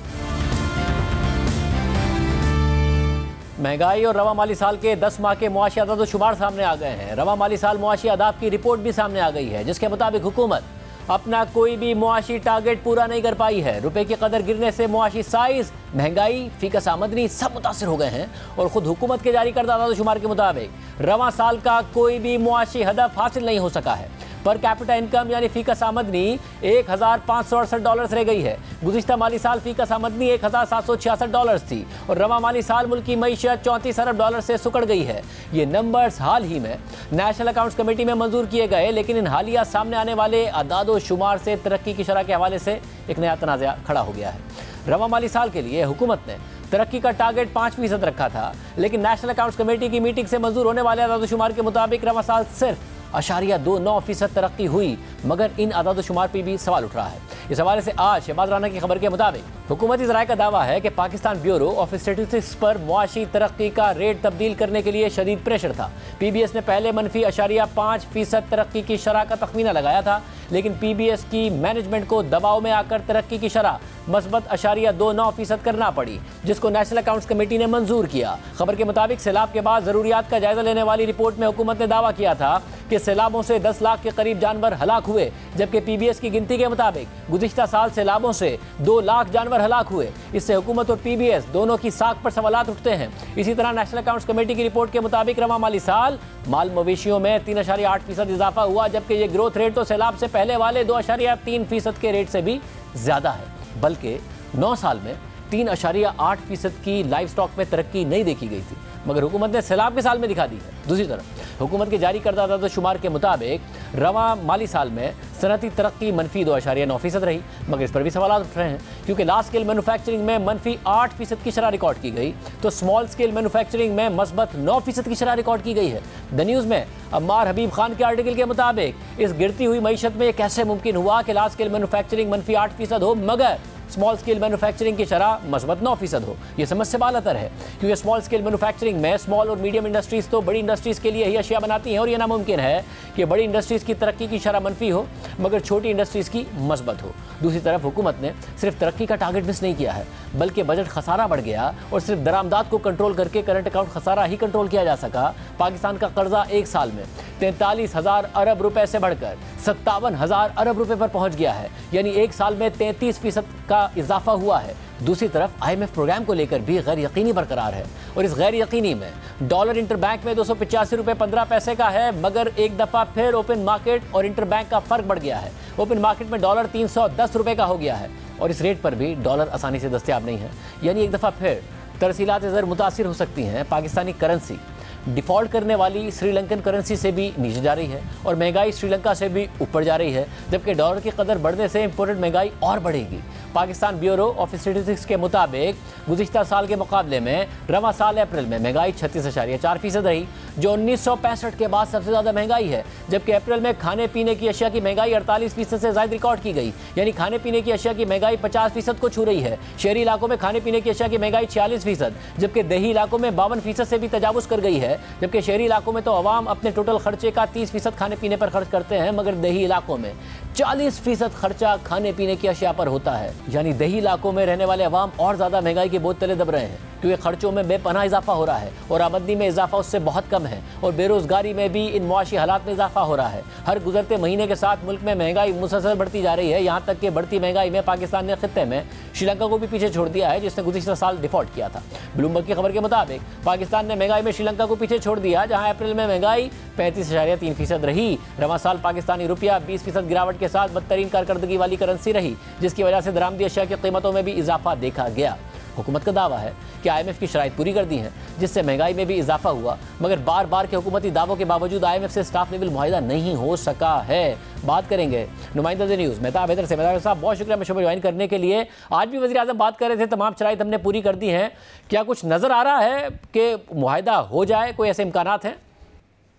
महंगाई और रवा माली साल के 10 माह के मुआशी अदाद शुमार सामने आ गए हैं। रवा माली साल मुआशी अदाद की रिपोर्ट भी सामने आ गई है, जिसके मुताबिक हुकूमत अपना कोई भी मुआशी टारगेट पूरा नहीं कर पाई है। रुपए की कदर गिरने से मुआशी साइज, महंगाई, फीकस आमदनी सब मुतासर हो गए हैं और खुद हुकूमत के जारी करदा अदाद शुमार के मुताबिक रवा साल का कोई भी मुआशी हदफ हासिल नहीं हो सका है। पर कैपिटा इनकम यानी फीकस आमदनी $1,568 रह गई है। गुज़िश्ता माली साल फीकस आमदनी $1,766 थी और रवा माली साल मुल्क की मईशत $34 अरब से सुकड़ गई है। ये नंबर्स हाल ही में नेशनल अकाउंट्स कमेटी में मंजूर किए गए, लेकिन इन हालिया सामने आने वाले अदाद शुमार से तरक्की की शरह के हवाले से एक नया तनाज़ा खड़ा हो गया है। रवा माली साल के लिए हुकूमत ने तरक्की का टारगेट 5% रखा था, लेकिन नेशनल अकाउंट्स कमेटी की मीटिंग से मंजूर होने वाले अदाद शुमार के मुताबिक रवा साल सिर्फ 0.29% तरक्की हुई, मगर इन अदाद शुमार पर भी सवाल उठ रहा है। इस हवाले से आज शहबाज राना की खबर के मुताबिक हुकूमती ज़राए का दावा है कि पाकिस्तान ब्यूरो ऑफ स्टेटिस्टिक्स पर मुआशी तरक्की का रेट तब्दील करने के लिए शदीद प्रेशर था। PBS ने पहले -0.5% तरक्की की शरह का तखमीना लगाया था, लेकिन PBS की मैनेजमेंट को दबाव में आकर तरक्की की शरह मस्बत 0.29% करना पड़ी, जिसको नेशनल अकाउंट्स कमेटी ने मंजूर किया। खबर के मुताबिक सैलाब के बाद ज़रूरियात का जायजा लेने वाली रिपोर्ट में हुकूमत ने दावा किया था कि सैलाबों से 10 लाख के करीब जानवर हलाक हुए, जबकि PBS की गिनती के मुताबिक गुज़िश्ता साल सैलाबों से 2 लाख जानवर हलाक हुए। इससे हुकूमत और PBS दोनों की साख पर सवालात उठते हैं। इसी तरह नेशनल अकाउंट्स कमेटी की रिपोर्ट के मुताबिक रवा माली साल माल मवेशियों में 3.8% इजाफा हुआ, जबकि ये ग्रोथ रेट तो सैलाब से पहले वाले 2.3% के रेट से भी ज्यादा है। बल्कि 9 साल में 3.8% की लाइफ स्टॉक में तरक्की नहीं देखी गई थी, मगर हुकूमत ने सैलाब के साल में दिखा दी है। दूसरी तरफ हुकूमत के जारी करदा अदाद शुमार के मुताबिक रवा माली साल में सनती तरक्की -2.9% रही, मगर इस पर भी सवाल उठ रहे हैं, क्योंकि लार्ज स्केल मैन्युफैक्चरिंग में -8% की शरह रिकॉर्ड की गई, तो स्मॉल स्केल मैन्युफैक्चरिंग में मस्बत 9% की शरह रिकॉर्ड की गई है। द न्यूज़ में अम्मार हबीब खान के आर्टिकल के मुताबिक इस गिरती हुई मईशत में कैसे मुमकिन हुआ कि लार्ज स्केल मैन्युफैक्चरिंग -8% हो, मगर स्मॉल स्केल मैन्युफैक्चरिंग की शरह मस्बत 9% हो। यह समझ से बालातर है, क्योंकि स्मॉल स्केल मैन्युफैक्चरिंग में स्मॉल और मीडियम इंडस्ट्रीज तो बड़ी इंडस्ट्रीज के लिए ही अशिया बनाती हैं, और यह नामुमकिन है कि बड़ी इंडस्ट्रीज की तरक्की की शरह मनफी हो मगर छोटी इंडस्ट्रीज की मस्बत हो। दूसरी तरफ हुकूमत ने सिर्फ तरक्की का टारगेट मिस नहीं किया है, बल्कि बजट खसारा बढ़ गया और सिर्फ दरामदात को कंट्रोल करके करंट अकाउंट खसारा ही कंट्रोल किया जा सका। पाकिस्तान का कर्जा एक साल में 43,000 अरब रुपए से बढ़कर 57,000 अरब रुपए पर पहुंच गया है, यानी एक साल में 33% का इजाफा हुआ है। दूसरी तरफ IMF प्रोग्राम को लेकर भी गैर यकीनी बरकरार है, और इस गैर यकीनी में डॉलर इंटरबैंक में 285 रुपये 15 पैसे का है, मगर एक दफ़ा फिर ओपन मार्केट और इंटरबैंक का फ़र्क बढ़ गया है। ओपन मार्केट में डॉलर 310 रुपये का हो गया है, और इस रेट पर भी डॉलर आसानी से दस्तयाब नहीं है, यानी एक दफ़ा फिर तरसीलात ज़र मुतासिर हो सकती हैं। पाकिस्तानी करेंसी डिफ़ॉल्ट करने वाली श्रीलंकन करेंसी से भी नीचे जा रही है और महंगाई श्रीलंका से भी ऊपर जा रही है, जबकि डॉलर की कदर बढ़ने से इंपोर्टेड महंगाई और बढ़ेगी। पाकिस्तान ब्यूरो ऑफ स्टेटिस्टिक्स के मुताबिक गुज़िश्ता साल के मुकाबले में रवा साल अप्रैल में महंगाई 36.4% रही, जो 1965 के बाद सबसे ज़्यादा महंगाई है, जबकि अप्रैल में खाने पीने की अशिया की महंगाई 48% से ज़ायद रिकॉर्ड की गई, यानी खाने पीने की अशिया की महंगाई 50% को छू रही है। शहरी इलाकों में खाने पीने की अशिया की महंगाई 46%, जबकि देही इलाकों में 52% से भी तजावुज़ कर गई है, जबकि शहरी इलाकों में तो अवाम अपने टोटल खर्चे का 30% खाने पीने पर खर्च करते हैं, मगर देही इलाकों में 40% खर्चा खाने पीने की अशिया पर होता है, यानी देही इलाकों में रहने वाले अवाम और ज़्यादा महंगाई के बोझ तले दब रहे हैं, क्योंकि खर्चों में बेपनाह इजाफा हो रहा है और आमदनी में इजाफा उससे बहुत कम है, और बेरोजगारी में भी इन मुआशी हालात में इजाफा हो रहा है। हर गुजरते महीने के साथ मुल्क में महंगाई मुसलसल बढ़ती जा रही है, यहाँ तक कि बढ़ती महंगाई में पाकिस्तान ने खित्ते में श्रीलंका को भी पीछे छोड़ दिया है, जिसने गुज़िश्ता साल डिफॉल्ट किया था। ब्लूमबर्ग की खबर के मुताबिक पाकिस्तान ने महंगाई में श्रीलंका को पीछे छोड़ दिया, जहाँ अप्रैल में महंगाई 35.3% रही। रवा साल पाकिस्तानी रुपया 20% गिरावट के साथ बदतरीन कारकर्दगी वाली करेंसी रही, जिसकी वजह से दरामदी अशिया की कीमतों में भी इजाफा देखा गया। हुकूमत का दावा है कि IMF की शराइत पूरी कर दी हैं, जिससे महंगाई में भी इजाफा हुआ, मगर बार बार के हुकूमती दावों के बावजूद IMF से स्टाफ लेवल मुआहिदा नहीं हो सका है। बात करेंगे नुमाइंदा न्यूज़ मेहताब हैदर से। मेहताब साहब बहुत शुक्रिया शो में ज्वाइन करने के लिए। आज भी वज़ीर आज़म बात कर रहे थे तमाम शराइत हमने पूरी कर दी हैं, क्या कुछ नज़र आ रहा है कि मुआहिदा हो जाए, कोई ऐसे इम्कानात हैं?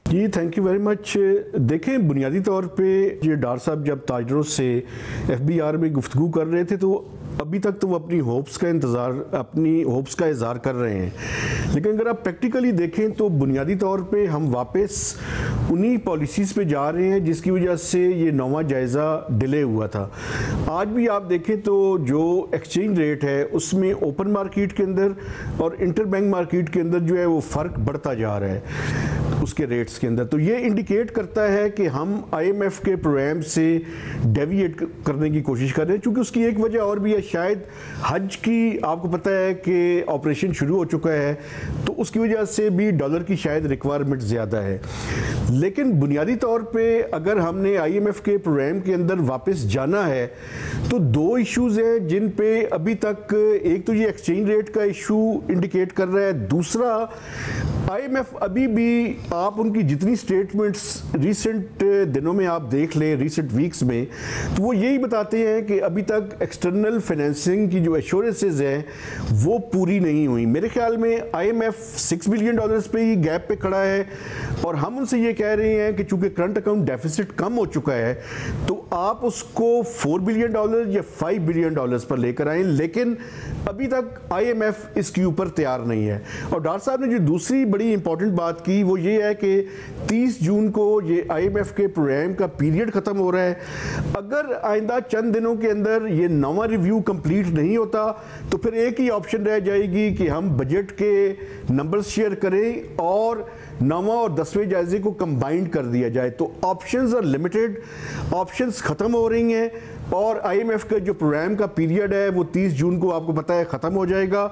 जी थैंक यू वेरी मच। देखें, बुनियादी तौर पे ये डार साहब जब ताजरों से FBR में गुफ्तगू कर रहे थे तो अभी तक तो वो अपनी होप्स का इज़हार कर रहे हैं, लेकिन अगर आप प्रैक्टिकली देखें तो बुनियादी तौर पे हम वापस उन्हीं पॉलिसीज़ पे जा रहे हैं जिसकी वजह से ये 9वां जायज़ा डिले हुआ था। आज भी आप देखें तो जो एक्सचेंज रेट है उसमें ओपन मार्केट के अंदर और इंटर बैंक मार्केट के अंदर जो है वो फ़र्क बढ़ता जा रहा है उसके रेट्स के अंदर। तो ये इंडिकेट करता है कि हम IMF के प्रोग्राम से डेविएट करने की कोशिश कर रहे हैं, क्योंकि उसकी एक वजह और भी है, शायद हज की आपको पता है कि ऑपरेशन शुरू हो चुका है तो उसकी वजह से भी डॉलर की शायद रिक्वायरमेंट ज़्यादा है। लेकिन बुनियादी तौर पे अगर हमने IMF के प्रोग्राम के अंदर वापस जाना है तो 2 इश्यूज़ हैं जिन पे अभी तक, एक तो ये एक्सचेंज रेट का इशू इंडिकेट कर रहा है, दूसरा IMF अभी भी, आप उनकी जितनी स्टेटमेंट्स रिसेंट दिनों में आप देख लें, रिसेंट वीक्स में, तो वो यही बताते हैं कि अभी तक एक्सटर्नल फाइनेंसिंग की जो एश्योरेंसेस हैं वो पूरी नहीं हुई। मेरे ख्याल में IMF $6 बिलियन पे ही गैप पे खड़ा है और हम उनसे ये कह रहे हैं कि चूंकि करंट अकाउंट डेफिसिट कम हो चुका है तो आप उसको $4 बिलियन या $5 बिलियन पर लेकर आएँ, लेकिन अभी तक IMF इसके ऊपर तैयार नहीं है। और डॉक्टर साहब ने जो दूसरी बड़ी इंपॉर्टेंट बात की वो ये है कि 30 जून को ये IMF के प्रोग्राम का पीरियड ख़त्म हो रहा है। अगर आइंदा चंद दिनों के अंदर ये 9वां रिव्यू कंप्लीट नहीं होता तो फिर एक ही ऑप्शन रह जाएगी कि हम बजट के नंबर्स शेयर करें और 9वां और 10वें जायजे को कंबाइंड कर दिया जाए। तो ऑप्शंस आर लिमिटेड, ऑप्शंस ख़त्म हो रही हैं और IMF का जो प्रोग्राम का पीरियड है वो 30 जून को आपको पता है ख़त्म हो जाएगा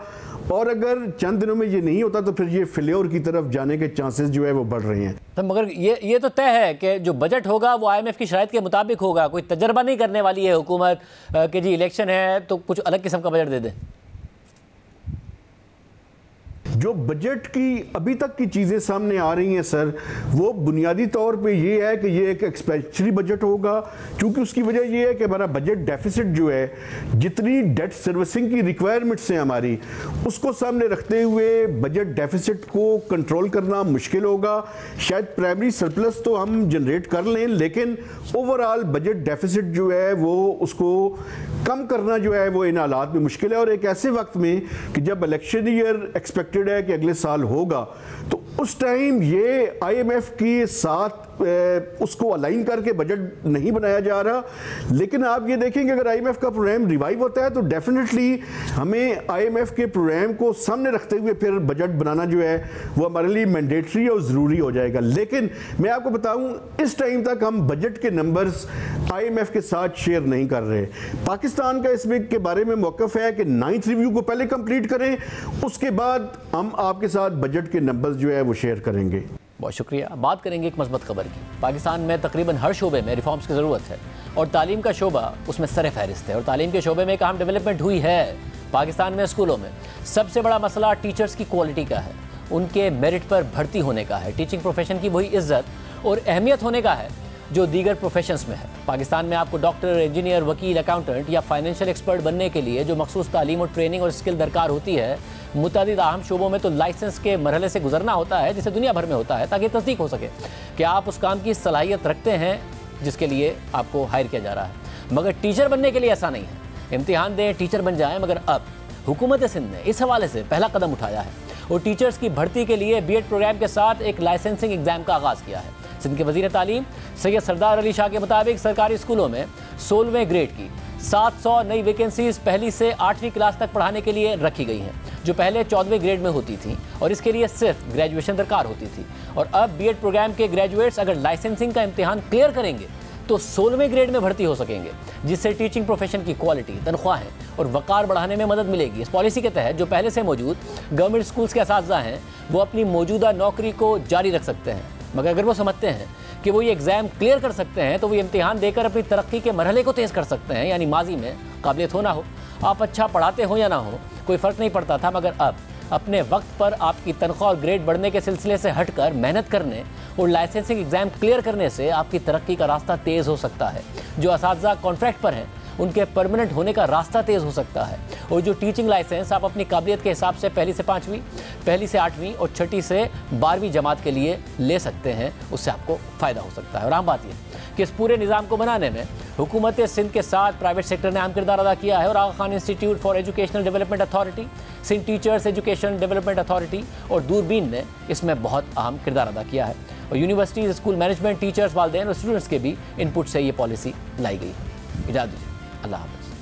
और अगर चंद दिनों में ये नहीं होता तो फिर ये फेल्योर की तरफ जाने के चांसेस जो है वो बढ़ रहे हैं। तो मगर ये तो तय है कि जो बजट होगा वो IMF की शराइत के मुताबिक होगा, कोई तजर्बा नहीं करने वाली है हुकूमत कि जी इलेक्शन है तो कुछ अलग किस्म का बजट दे दें। जो बजट की अभी तक की चीज़ें सामने आ रही हैं सर, वो बुनियादी तौर पे ये है कि ये एक एक्सपेंडिचरी बजट होगा, क्योंकि उसकी वजह ये है कि हमारा बजट डेफिसिट जो है, जितनी डेट सर्विसिंग की रिक्वायरमेंट्स हैं हमारी, उसको सामने रखते हुए बजट डेफिसिट को कंट्रोल करना मुश्किल होगा। शायद प्राइमरी सरप्लस तो हम जनरेट कर लें, लेकिन ओवरऑल बजट डेफिसिट जो है वो उसको कम करना जो है वो इन हालात में मुश्किल है। और एक ऐसे वक्त में कि जब इलेक्शन ईयर एक्सपेक्टेड है कि अगले साल होगा, तो उस टाइम ये IMF के साथ उसको अलाइन करके बजट नहीं बनाया जा रहा। लेकिन आप ये देखेंगे अगर IMF का प्रोग्राम रिवाइव होता है तो डेफिनेटली हमें IMF के प्रोग्राम को सामने रखते हुए फिर बजट बनाना जो है वो हमारे लिए मैंडेटरी और ज़रूरी हो जाएगा। लेकिन मैं आपको बताऊं, इस टाइम तक हम बजट के नंबर्स IMF के साथ शेयर नहीं कर रहे। पाकिस्तान का इसमें के बारे में मौक़िफ़ है कि 9th रिव्यू को पहले कंप्लीट करें, उसके बाद हम आपके साथ बजट के नंबर्स जो है वो शेयर करेंगे। बहुत शुक्रिया। बात करेंगे एक मस्बत खबर की। पाकिस्तान में तकरीबन हर शोबे में रिफॉर्म्स की ज़रूरत है और तालीम का शोबा उसमें सर फहरिस्त है और तालीम के शोबे में एक अहम डेवलपमेंट हुई है। पाकिस्तान में स्कूलों में सबसे बड़ा मसला टीचर्स की क्वालिटी का है, उनके मेरिट पर भर्ती होने का है, टीचिंग प्रोफेशन की वही इज्जत और अहमियत होने का है जो दीगर प्रोफेशंस में है। पाकिस्तान में आपको डॉक्टर, इंजीनियर, वकील, अकाउंटेंट या फाइनेंशियल एक्सपर्ट बनने के लिए जो मखसूस तालीम और ट्रेनिंग और स्किल दरकार होती है, मुतअद्दिद अहम शोबों में तो लाइसेंस के मरहले से गुजरना होता है जिसे दुनिया भर में होता है, ताकि तस्दीक हो सके कि आप उस काम की सलाहियत रखते हैं जिसके लिए आपको हायर किया जा रहा है। मगर टीचर बनने के लिए ऐसा नहीं है। इम्तिहान दें, टीचर बन जाएं, मगर अब हुकूमत सिंध ने इस हवाले से पहला कदम उठाया है और टीचर्स की भर्ती के लिए B.Ed प्रोग्राम के साथ एक लाइसेंसिंग एग्ज़ाम का आगाज़ किया है। सिंध के वज़ीर तालीम सैयद सरदार अली शाह के मुताबिक सरकारी स्कूलों में 16वें ग्रेड की 700 नई वैकेंसीज पहली से 8वीं क्लास तक पढ़ाने के लिए रखी गई हैं, जो पहले 14वें ग्रेड में होती थी और इसके लिए सिर्फ ग्रेजुएशन दरकार होती थी। और अब B.Ed प्रोग्राम के ग्रेजुएट्स अगर लाइसेंसिंग का इम्तिहान क्लियर करेंगे तो 16वें ग्रेड में भर्ती हो सकेंगे, जिससे टीचिंग प्रोफेशन की क्वालिटी, तनख्वाहें और वक़ार बढ़ाने में मदद मिलेगी। इस पॉलिसी के तहत जो पहले से मौजूद गवर्नमेंट स्कूल्स के असातिज़ा हैं वो अपनी मौजूदा नौकरी को जारी रख सकते हैं, मगर अगर वो समझते हैं कि वो ये एग्ज़ाम क्लियर कर सकते हैं तो वो इम्तिहान देकर अपनी तरक्की के मरहले को तेज़ कर सकते हैं। यानी माजी में काबिलियत हो ना हो, आप अच्छा पढ़ाते हो या ना हो, कोई फ़र्क नहीं पड़ता था, मगर अब अपने वक्त पर आपकी तनख्वाह और ग्रेड बढ़ने के सिलसिले से हटकर मेहनत करने और लाइसेंसिंग एग्ज़ाम क्लियर करने से आपकी तरक्की का रास्ता तेज़ हो सकता है। जो असातिज़ा कॉन्ट्रैक्ट पर हैं उनके परमानेंट होने का रास्ता तेज़ हो सकता है, और जो टीचिंग लाइसेंस आप अपनी काबिलियत के हिसाब से पहली से 5वीं, पहली से 8वीं और छठी से 12वीं जमात के लिए ले सकते हैं, उससे आपको फ़ायदा हो सकता है। और आम बात यह कि इस पूरे निज़ाम को बनाने में हुकूमत सिंध के साथ प्राइवेट सेक्टर ने अहम किरदार अदा किया है, और Aga Khan institute for educational development authority, Sindh teachers education development authority और दूरबीन ने इसमें बहुत अहम किरदार अदा किया है, और यूनिवर्सिटीज़, स्कूल मैनेजमेंट, टीचर्स, वालिदैन और स्टूडेंट्स के भी इनपुट से ये पॉलिसी लाई गई। इजाज़त दीजिए, अल्लाह हाफ़िज़।